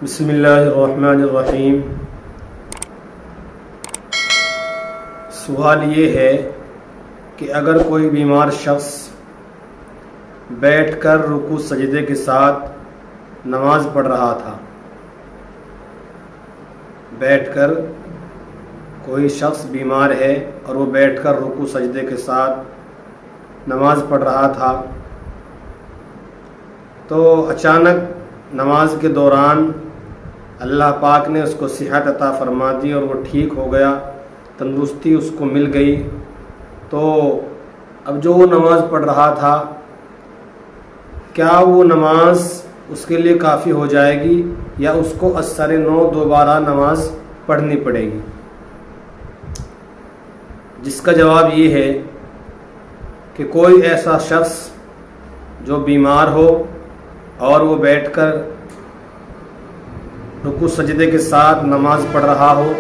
بسم اللہ الرحمن الرحیم۔ سوال یہ ہے کہ اگر کوئی بیمار شخص بیٹھ کر رکوع سجدے کے ساتھ نماز پڑھ رہا تھا، بیٹھ کر کوئی شخص بیمار ہے اور وہ بیٹھ کر رکوع سجدے کے ساتھ نماز پڑھ رہا تھا، تو اچانک نماز کے دوران اللہ پاک نے اس کو صحت عطا فرما دی اور وہ ٹھیک ہو گیا، تندرستی اس کو مل گئی۔ تو اب جو وہ نماز پڑھ رہا تھا، کیا وہ نماز اس کے لیے کافی ہو جائے گی یا اس کو اثر نو دوبارہ نماز پڑھنی پڑے گی؟ جس کا جواب یہ ہے کہ کوئی ایسا شخص جو بیمار ہو اور وہ بیٹھ کر رکوع سجدے کے ساتھ نماز پڑھ رہا ہو،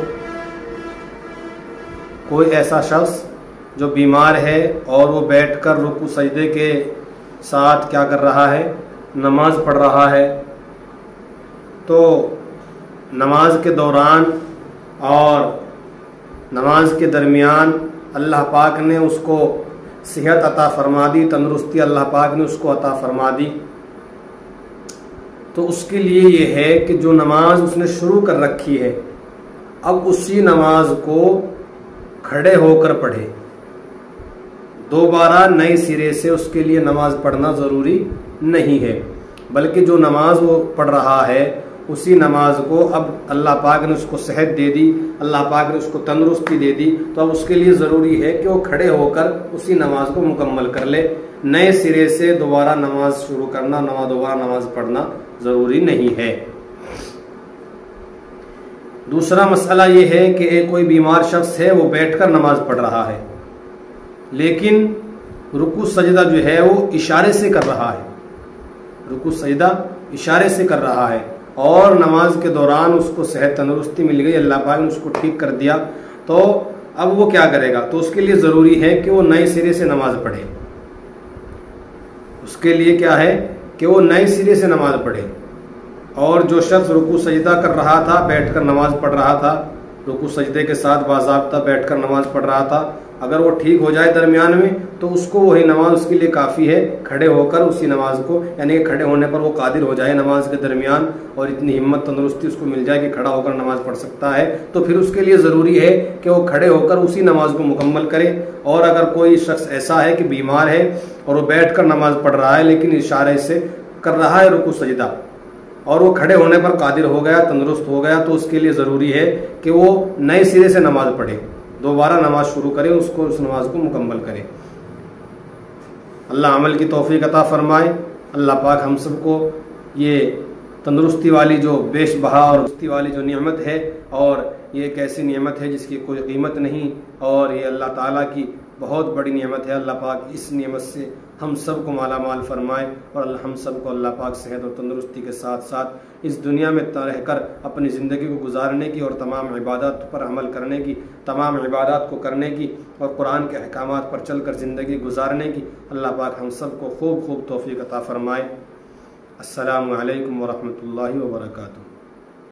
کوئی ایسا شخص جو بیمار ہے اور وہ بیٹھ کر رکوع سجدے کے ساتھ کیا کر رہا ہے؟ نماز پڑھ رہا ہے، تو نماز کے دوران اور نماز کے درمیان اللہ پاک نے اس کو صحت عطا فرما دی، تندرستی اللہ پاک نے اس کو عطا فرما دی، تو اس کے لیے یہ ہے کہ جو نماز اس نے شروع کر رکھی ہے اب اسی نماز کو کھڑے ہو کر پڑھے، دوبارہ نئے سرے سے اس کے لیے نماز پڑھنا ضروری نہیں ہے، بلکہ جو نماز وہ پڑھ رہا ہے اسی نماز کو اب اللہ پاک نے اس کو صحت دے دی، اللہ پاک نے اس کو تندرستی دے دی، تو اب اس کے لیے ضروری ہے کہ وہ کھڑے ہو کر اسی نماز کو مکمل کر لے، نئے سرے سے دوبارہ نماز شروع کرنا، دوبارہ نماز پڑھنا ضروری نہیں ہے۔ دوسرا مسئلہ یہ ہے کہ کوئی بیمار شخص ہے، وہ بیٹھ کر نماز پڑھ رہا ہے، لیکن رکوع سجدہ جو ہے وہ اشارے سے کر رہا ہے، رکوع سجدہ اشارے سے کر رہا ہے، اور نماز کے دوران اس کو صحت تندرستی مل گئی، اللہ پاک نے اس کو ٹھیک کر دیا، تو اب وہ کیا کرے گا؟ تو اس کے لیے ضروری ہے کہ وہ نئے سرے سے نماز پڑھے، اس کے لیے کیا ہے کہ وہ نئے سرے سے نماز پڑھے۔ اور جو شخص رکوع سجدہ کر رہا تھا، بیٹھ کر نماز پڑھ رہا تھا، رکوع سجدے کے ساتھ باضابطہ بیٹھ کر نماز پڑھ رہا تھا، اگر وہ ٹھیک ہو جائے درمیان میں تو اس کو وہی نماز اس کے لیے کافی ہے، کھڑے ہو کر اسی نماز کو، یعنی کہ کھڑے ہونے پر وہ قادر ہو جائے نماز کے درمیان اور اتنی ہمت تندرستی اس کو مل جائے کہ کھڑا ہو کر نماز پڑھ سکتا ہے، تو پھر اس کے لیے ضروری ہے کہ وہ کھڑے ہو کر اسی نماز کو مکمل کرے۔ اور اگر کوئی شخص ایسا ہے کہ بیمار ہے اور وہ بیٹھ کر نماز پڑھ رہا ہے لیکن اشارے سے کر رہا ہے رکوع سجدہ، اور وہ کھڑے ہونے پر قادر ہو گیا، تندرست ہو گیا، تو اس کے لیے ضروری ہے کہ وہ نئے سرے سے نماز پڑھے، دوبارہ نماز شروع کرے، اس نماز کو مکمل کرے۔ اللہ عمل کی توفیق عطا فرمائے۔ اللہ پاک ہم سب کو یہ تندرستی والی جو بیش بہا اور تندرستی والی جو نعمت ہے، اور یہ ایک ایسی نعمت ہے جس کی کوئی قیمت نہیں، اور یہ اللہ تعالیٰ کی بہت بڑی نعمت ہے، اللہ پاک اس نعمت سے ہم سب کو مالا مال فرمائے، اور ہم سب کو اللہ پاک صحت اور تندرستی کے ساتھ ساتھ اس دنیا میں رہ کر اپنی زندگی کو گزارنے کی اور تمام عبادات پر عمل کرنے کی، تمام عبادات کو کرنے کی اور قرآن کے احکامات پر چل کر زندگی گزارنے کی اللہ پاک ہم سب کو خوب خوب توفیق عطا فرمائے۔ السلام علیکم ورحمۃ اللہ وبرکاتہ۔